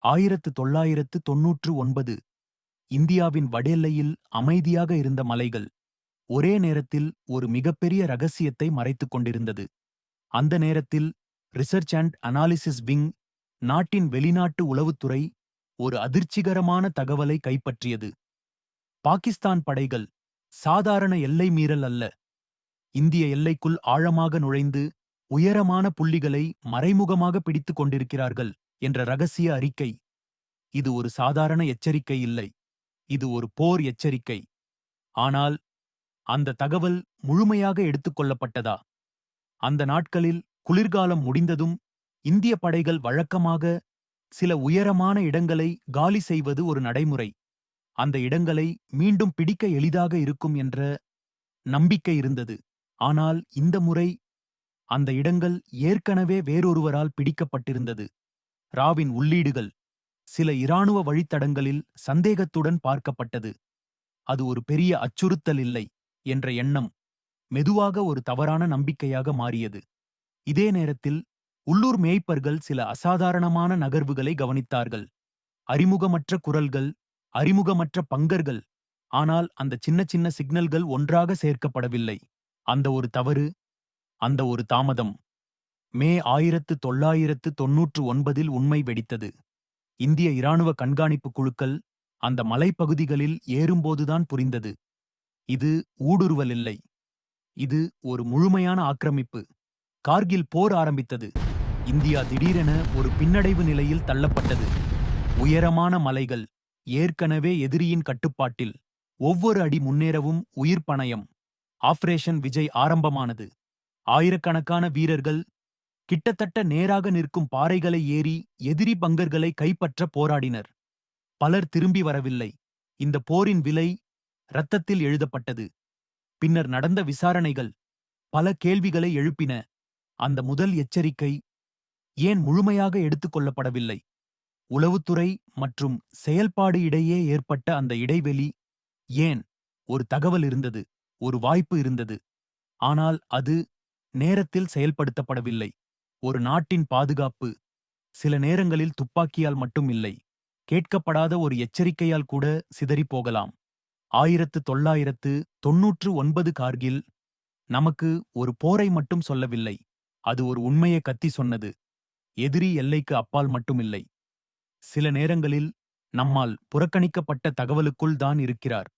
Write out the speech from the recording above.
1999 இந்தியாவின் வடெல்லையில் அமைதியாக இருந்த மலைகள் ஒரே நேரத்தில் ஒரு மிகப்பெரிய ரகசியத்தை மறைத்துக் கொண்டிருந்தது. அந்த நேரத்தில் ரிசர்ச் அண்ட் அனாலிசிஸ் விங், நாட்டின் வெளிநாட்டு உளவுத்துறை, ஒரு அதிர்ச்சிகரமான தகவலை கைப்பற்றியது. பாகிஸ்தான் படைகள் சாதாரண எல்லை மீறல் அல்ல, இந்திய எல்லைக்குள் ஆழமாக நுழைந்து உயரமான புள்ளிகளை மறைமுகமாக பிடித்துக் கொண்டிருக்கிறார்கள் என்ற ரகசிய அறிக்கை. இது ஒரு சாதாரண எச்சரிக்கை இல்லை, இது ஒரு போர் எச்சரிக்கை. ஆனால் அந்த தகவல் முழுமையாக எடுத்துக்கொள்ளப்பட்டதா? அந்த நாட்களில் குளிர்காலம் முடிந்ததும் இந்திய படைகள் வழக்கமாக சில உயரமான இடங்களை காலி செய்வது ஒரு நடைமுறை. அந்த இடங்களை மீண்டும் பிடிக்க எளிதாக இருக்கும் என்ற நம்பிக்கை இருந்தது. ஆனால் இந்த முறை அந்த இடங்கள் ஏற்கனவே வேறொருவரால் பிடிக்கப்பட்டிருந்தது. ராவின் உள்ளீடுகள் சில இராணுவ வழித்தடங்களில் சந்தேகத்துடன் பார்க்கப்பட்டது. அது ஒரு பெரிய அச்சுறுத்தல் இல்லை என்ற எண்ணம் மெதுவாக ஒரு தவறான நம்பிக்கையாக மாறியது. இதே நேரத்தில் உள்ளூர் மேய்ப்பர்கள் சில அசாதாரணமான நகர்வுகளை கவனித்தார்கள். அறிமுகமற்ற குரல்கள், அறிமுகமற்ற பங்கர்கள். ஆனால் அந்த சின்ன சின்ன சிக்னல்கள் ஒன்றாக சேர்க்கப்படவில்லை. அந்த ஒரு தவறு, அந்த ஒரு தாமதம். மே 1999 உண்மை வெடித்தது. இந்திய இராணுவ கண்காணிப்பு குழுக்கள் அந்த மலைப்பகுதிகளில் ஏறும்போதுதான் புரிந்தது. இது ஊடுருவல் இல்லை, இது ஒரு முழுமையான ஆக்கிரமிப்பு. கார்கில் போர் ஆரம்பித்தது. இந்தியா திடீரென ஒரு பின்னடைவு நிலையில் தள்ளப்பட்டது. உயரமான மலைகள், ஏற்கனவே எதிரியின் கட்டுப்பாட்டில். ஒவ்வொரு அடி முன்னேறவும் உயிர் பணயம். ஆபரேஷன் விஜய் ஆரம்பமானது. ஆயிரக்கணக்கான வீரர்கள் கிட்டத்தட்ட நேராக நிற்கும் பாறைகளை ஏறி எதிரி பங்கர்களை கைப்பற்ற போராடினர். பலர் திரும்பி வரவில்லை. இந்த போரின் விலை இரத்தத்தில் எழுதப்பட்டது. பின்னர் நடந்த விசாரணைகள் பல கேள்விகளை எழுப்பின. அந்த முதல் எச்சரிக்கை ஏன் முழுமையாக எடுத்துக் கொள்ளப்படவில்லை? உளவுத்துறை மற்றும் செயல்பாடு இடையே ஏற்பட்ட அந்த இடைவெளி ஏன்? ஒரு தகவல் இருந்தது, ஒரு வாய்ப்பு இருந்தது. ஆனால் அது நேரத்தில் செயல்படுத்தப்படவில்லை. ஒரு நாட்டின் பாதுகாப்பு சில நேரங்களில் துப்பாக்கியால் மட்டும் இல்லை, கேட்கப்படாத ஒரு எச்சரிக்கையால் கூட சிதறிப் போகலாம். 1999 கார்கில் நமக்கு ஒரு போரை மட்டும் சொல்லவில்லை, அது ஒரு உண்மையை கத்தி சொன்னது. எதிரி எல்லைக்கு அப்பால் மட்டுமில்லை, சில நேரங்களில் நம்மால் புறக்கணிக்கப்பட்ட தகவலுக்குள் தான் இருக்கிறார்.